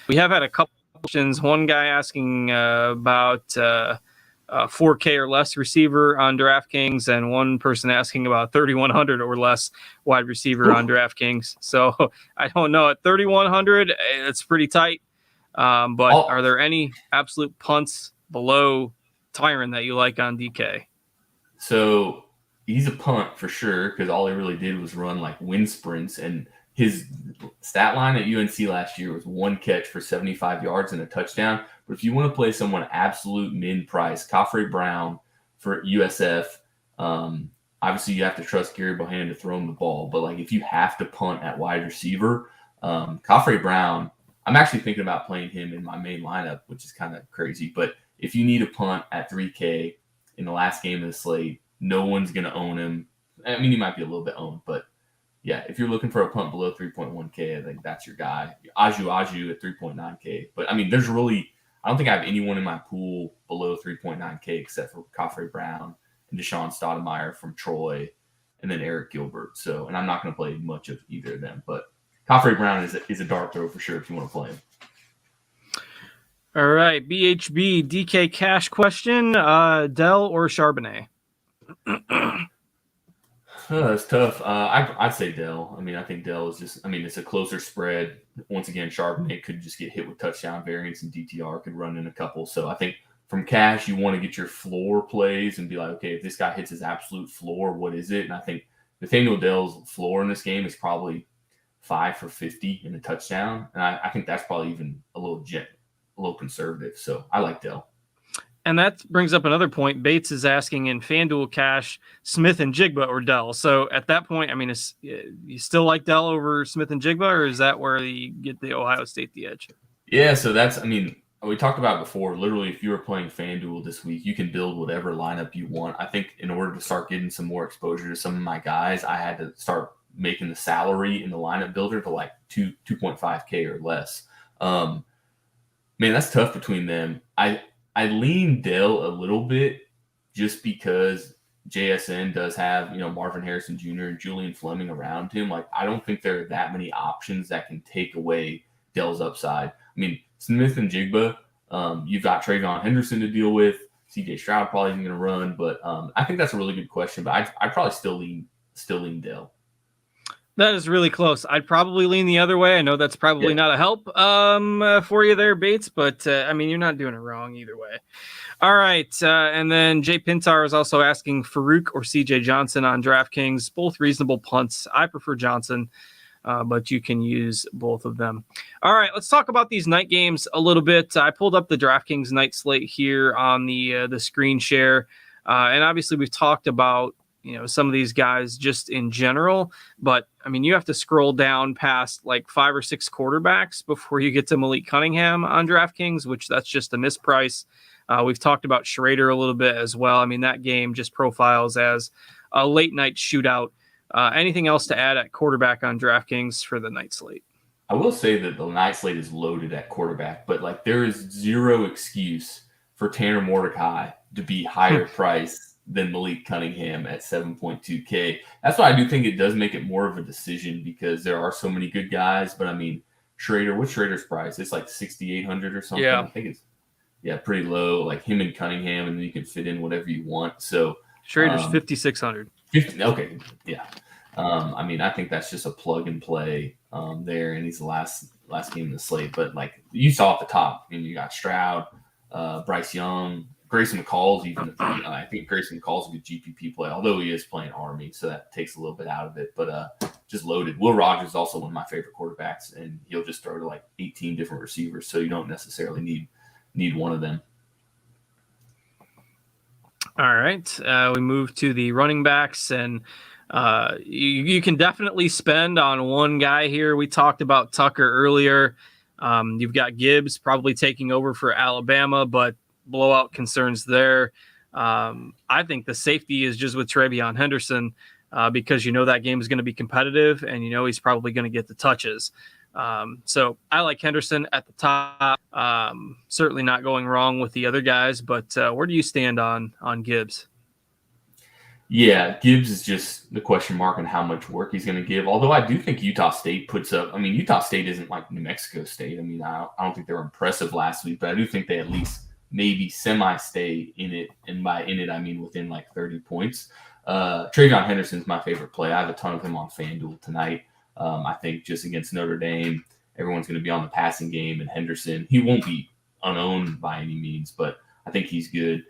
We have had a couple questions. One guy asking about 4K or less receiver on DraftKings, and one person asking about 3,100 or less wide receiver on DraftKings. So I don't know. At 3,100, it's pretty tight. But are there any absolute punts below Tyron that you like on DK? So he's a punt for sure because all he really did was run like wind sprints. And his stat line at UNC last year was one catch for 75 yards and a touchdown. But if you want to play someone absolute min price, Khafre Brown for USF, obviously you have to trust Gary Bohannon to throw him the ball. But like if you have to punt at wide receiver, Khafre Brown, I'm actually thinking about playing him in my main lineup, which is kind of crazy. But if you need a punt at 3K in the last game of the slate, no one's going to own him. I mean, he might be a little bit owned, but yeah, if you're looking for a punt below 3.1K, I think that's your guy. Aju at 3.9K. But I mean, I don't think I have anyone in my pool below 3.9K except for Khafre Brown and Deshaun Stoudemire from Troy and then Eric Gilbert. So, and I'm not going to play much of either of them, but Khafre Brown is a dart throw for sure if you want to play him. All right, BHB DK cash question, Dell or Charbonnet? That's tough. I'd say Dell. I mean, I think Dell is just, I mean, it's a closer spread. Once again, Charbonnet could just get hit with touchdown variance and DTR could run in a couple. So I think from cash, you want to get your floor plays and be like, okay, if this guy hits his absolute floor, what is it? And I think Nathaniel Dell's floor in this game is probably 5 for 50 in a touchdown. And I think that's probably even a little conservative. So I like Dell. And that brings up another point. Bates is asking in FanDuel cash, Smith and Jigba or Dell. So at that point, I mean, you still like Dell over Smith and Jigba, or is that where you get the Ohio State the edge? Yeah, so that's, I mean, we talked about it before. Literally, if you were playing FanDuel this week, you can build whatever lineup you want. I think in order to start getting some more exposure to some of my guys, I had to start making the salary in the lineup builder to like 2.5K or less. Man, that's tough between them. I lean Dell a little bit just because JSN does have, Marvin Harrison Jr. and Julian Fleming around him. Like, I don't think there are that many options that can take away Dell's upside. I mean, Smith and Jigba, you've got Travion Henderson to deal with. CJ Stroud probably isn't going to run, but I think that's a really good question. But I'd probably still lean Dell. That is really close. I'd probably lean the other way. I know that's probably not a help for you there, Bates, but I mean, you're not doing it wrong either way. All right. And then Jay Pintar is also asking Farouk or CJ Johnson on DraftKings, both reasonable punts. I prefer Johnson, but you can use both of them. All right. Let's talk about these night games a little bit. I pulled up the DraftKings night slate here on the screen share. And obviously we've talked about, some of these guys just in general. But I mean, you have to scroll down past like 5 or 6 quarterbacks before you get to Malik Cunningham on DraftKings, which that's just a misprice. We've talked about Schrader a little bit as well. I mean, that game just profiles as a late night shootout. Anything else to add at quarterback on DraftKings for the night slate? I will say that the night slate is loaded at quarterback, but like there is zero excuse for Tanner Mordecai to be higher price than Malik Cunningham at 7.2K. That's why I do think it does make it more of a decision because there are so many good guys. But I mean, what's Schrader's price? It's like 6,800 or something. Yeah. I think it's pretty low. Like him and Cunningham, and then you can fit in whatever you want. So Schrader's 5,600. Okay, yeah. I mean, I think that's just a plug and play there, and he's the last game in the slate. But like you saw at the top, I mean, you got Stroud, Bryce Young, Grayson McCall's even. I think Grayson McCall's a good GPP play, although he is playing Army, so that takes a little bit out of it. But just loaded. Will Rogers is also one of my favorite quarterbacks, and he'll just throw to like 18 different receivers, so you don't necessarily need one of them. All right, we move to the running backs, and you can definitely spend on one guy here. We talked about Tucker earlier. You've got Gibbs probably taking over for Alabama, but blowout concerns there. I think the safety is just with TreVeyon Henderson because that game is going to be competitive, and he's probably going to get the touches. So I like Henderson at the top. Certainly not going wrong with the other guys, but where do you stand on Gibbs? Yeah, Gibbs is just the question mark on how much work he's going to give. Although I do think Utah State puts up. I mean, Utah State isn't like New Mexico State. I mean, I don't think they were impressive last week, but I do think they at least maybe semi-stay in it. And by in it, I mean within like 30 points. TreVeyon Henderson's my favorite play. I have a ton of him on Fanduel tonight. I think just against Notre Dame, everyone's going to be on the passing game, and Henderson, he won't be unowned by any means, but I think he's good.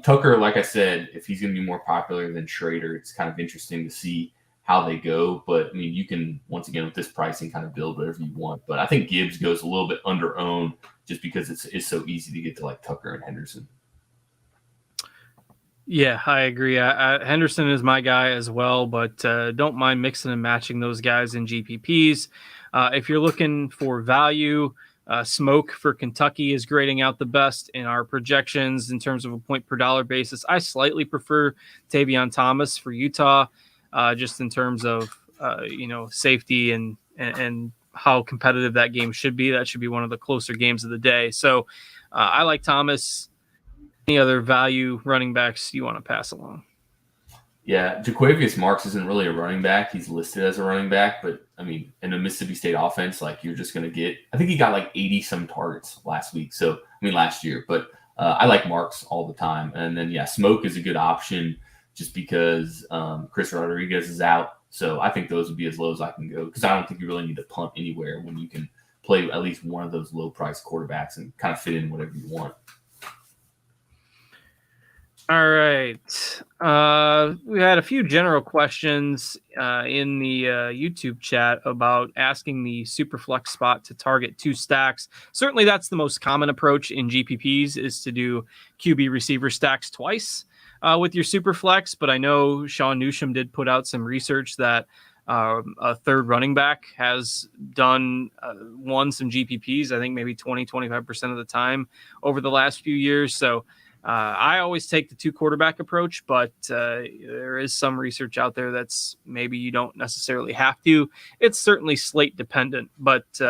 Tucker, like I said, if he's going to be more popular than Schrader, it's kind of interesting to see how they go. But, I mean, you can, once again, with this pricing, kind of build whatever you want. But I think Gibbs goes a little bit under-owned just because it's so easy to get to, like, Tucker and Henderson. Yeah, I agree. Henderson is my guy as well, but don't mind mixing and matching those guys in GPPs. If you're looking for value, Smoke for Kentucky is grading out the best in our projections in terms of a point per dollar basis. I slightly prefer Tavion Thomas for Utah, just in terms of safety and how competitive that game should be. That should be one of the closer games of the day. So I like Thomas. Any other value running backs you want to pass along? Yeah, Jaquavius Marks isn't really a running back. He's listed as a running back, but I mean, in a Mississippi State offense, like you're just going to get, I think he got like 80 some targets last year, but I like Marks all the time. And then, yeah, Smoke is a good option just because Chris Rodriguez is out. So I think those would be as low as I can go because I don't think you really need to punt anywhere when you can play at least one of those low price quarterbacks and kind of fit in whatever you want. All right. We had a few general questions in the YouTube chat about asking the Superflex spot to target 2 stacks. Certainly that's the most common approach in GPPs is to do QB receiver stacks twice with your Superflex. But I know Sean Newsham did put out some research that a third running back has won some GPPs, I think maybe 20-25% of the time over the last few years. So I always take the 2 quarterback approach, but there is some research out there that's maybe you don't necessarily have to. It's certainly slate dependent, but 2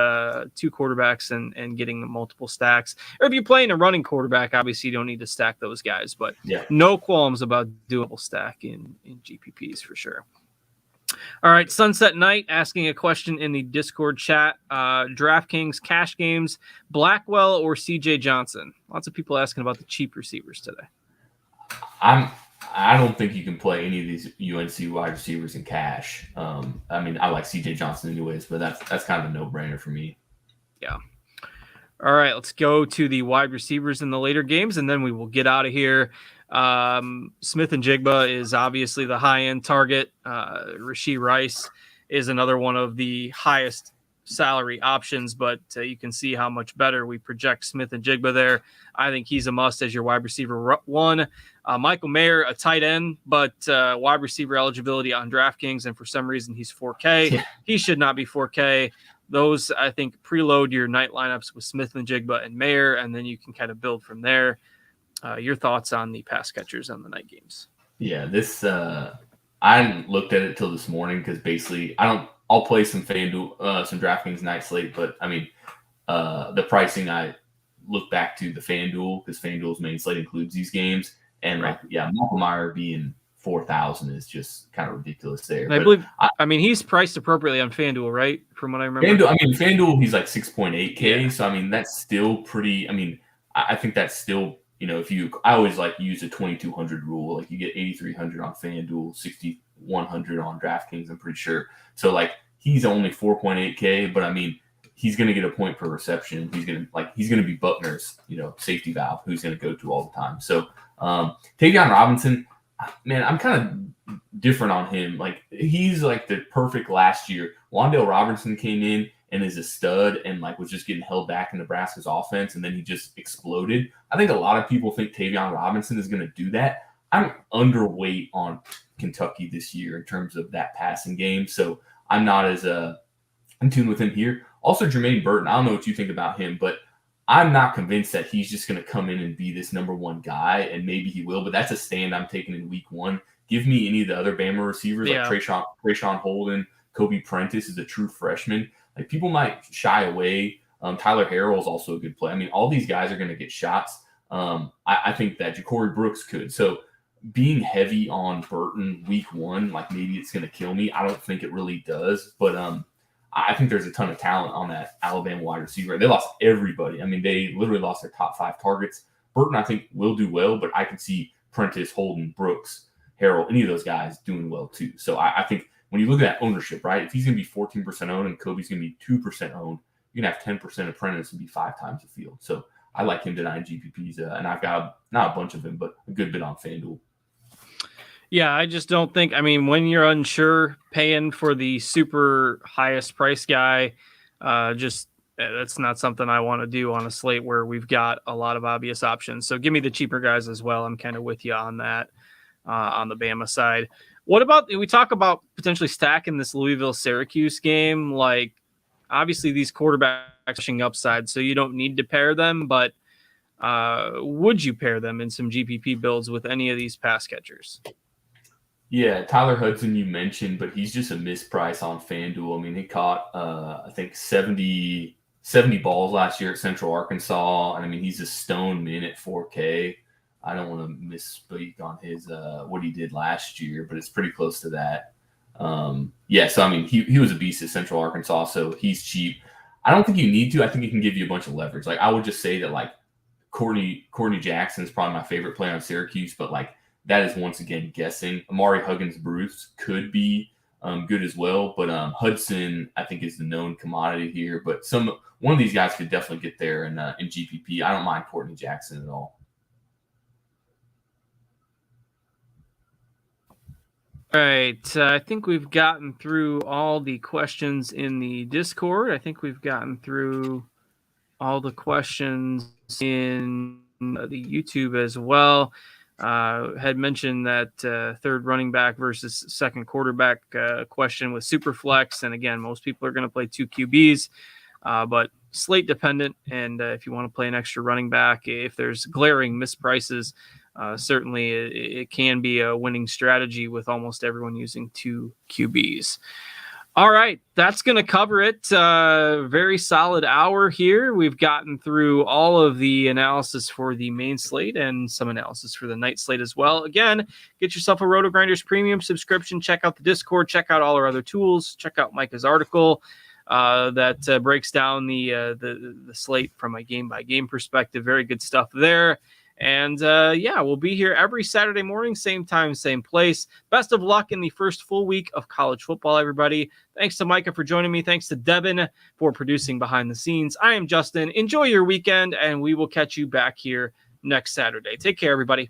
quarterbacks and getting the multiple stacks. Or if you're playing a running quarterback, obviously you don't need to stack those guys, but no qualms about doable stack in GPPs for sure. All right, Sunset Knight asking a question in the Discord chat. DraftKings, cash games, Blackwell or CJ Johnson? Lots of people asking about the cheap receivers today. I don't think you can play any of these UNC wide receivers in cash. I mean, I like CJ Johnson anyways, but that's kind of a no-brainer for me. Yeah. All right, let's go to the wide receivers in the later games, and then we will get out of here. Smith and Jigba is obviously the high-end target. Rashee Rice is another one of the highest salary options, but you can see how much better we project Smith and Jigba there. I think he's a must as your wide receiver one. Michael Mayer, a tight end, but wide receiver eligibility on DraftKings, and for some reason he's 4K. Yeah. He should not be 4K. Those, I think, preload your night lineups with Smith and Jigba and Mayer, and then you can kind of build from there. Your thoughts on the pass catchers on the night games? Yeah, this I hadn't looked at it till this morning because basically I'll play some FanDuel, some DraftKings night slate, but I mean the pricing I look back to the FanDuel because FanDuel's main slate includes these games, and Michael Mayer being 4,000 is just kind of ridiculous there. And I believe, he's priced appropriately on FanDuel, right? From what I remember. FanDuel, he's like 6.8K, yeah. So I mean that's still pretty. I mean, I think that's still. I always like use a 2,200 rule. Like you get 8,300 on FanDuel, 6,100 on DraftKings. I'm pretty sure. So like he's only 4.8K, but I mean he's going to get a point per reception. He's going to be Buckner's safety valve who's going to go to all the time. So Tavion Robinson, man, I'm kind of different on him. Like he's like the perfect last year. Wan'Dale Robinson came in and is a stud and like was just getting held back in Nebraska's offense, and then he just exploded. I think a lot of people think Tavion Robinson is going to do that. I'm underweight on Kentucky this year in terms of that passing game, so I'm not as in tune with him here. Also, Jermaine Burton, I don't know what you think about him, but I'm not convinced that he's just going to come in and be this number one guy, and maybe he will, but that's a stand I'm taking in week one. Give me any of the other Bama receivers like Trayshawn Holden, Kobe Prentice is a true freshman. Like people might shy away. Tyler Harrell is also a good play. I mean, all these guys are going to get shots. I think that Ja'Cory Brooks could. So being heavy on Burton week one, like maybe it's going to kill me. I don't think it really does. But I think there's a ton of talent on that Alabama wide receiver. They lost everybody. I mean, they literally lost their top 5 targets. Burton, I think, will do well, but I can see Prentice, Holden, Brooks, Harrell, any of those guys doing well too. So I think when you look at that ownership, right, if he's going to be 14% owned and Kobe's going to be 2% owned, you're going to have 10% of Prentice and be 5 times the field. So I like him tonight in GPPs, and I've got not a bunch of them, but a good bit on FanDuel. Yeah, I just don't think, when you're unsure, paying for the super highest price guy, that's not something I want to do on a slate where we've got a lot of obvious options. So give me the cheaper guys as well. I'm kind of with you on that on the Bama side. What about, we talk about potentially stacking this Louisville-Syracuse game? Like, obviously these quarterbacks pushing upside, so you don't need to pair them, but would you pair them in some GPP builds with any of these pass catchers? Yeah, Tyler Hudson you mentioned, but he's just a misprice on FanDuel. I mean, he caught, I think, 70 balls last year at Central Arkansas, and I mean, he's a stone min at 4K. I don't want to misspeak on his what he did last year, but it's pretty close to that. So I mean, he was a beast at Central Arkansas, so he's cheap. I don't think you need to. I think he can give you a bunch of leverage. Like I would just say that like Courtney Jackson is probably my favorite player on Syracuse, but like that is once again guessing. Amari Huggins-Bruce could be good as well, but Hudson I think is the known commodity here. But one of these guys could definitely get there in GPP. I don't mind Courtney Jackson at all. All right, I think we've gotten through all the questions in the Discord. I think we've gotten through all the questions in the YouTube as well. Had mentioned that third running back versus second quarterback question with Superflex. And again, most people are going to play 2 QBs, but slate dependent. And if you want to play an extra running back, if there's glaring misprices, certainly it can be a winning strategy with almost everyone using 2 QBs. All right, that's going to cover it. Very solid hour here. We've gotten through all of the analysis for the main slate and some analysis for the night slate as well. Again, get yourself a RotoGrinders premium subscription. Check out the Discord. Check out all our other tools. Check out Micah's article that breaks down the slate from a game-by-game perspective. Very good stuff there. And we'll be here every Saturday morning, same time, same place. Best of luck in the first full week of college football, everybody. Thanks to Micah for joining me. Thanks to Devin for producing behind the scenes. I am Justin. Enjoy your weekend, and we will catch you back here next Saturday. Take care, everybody.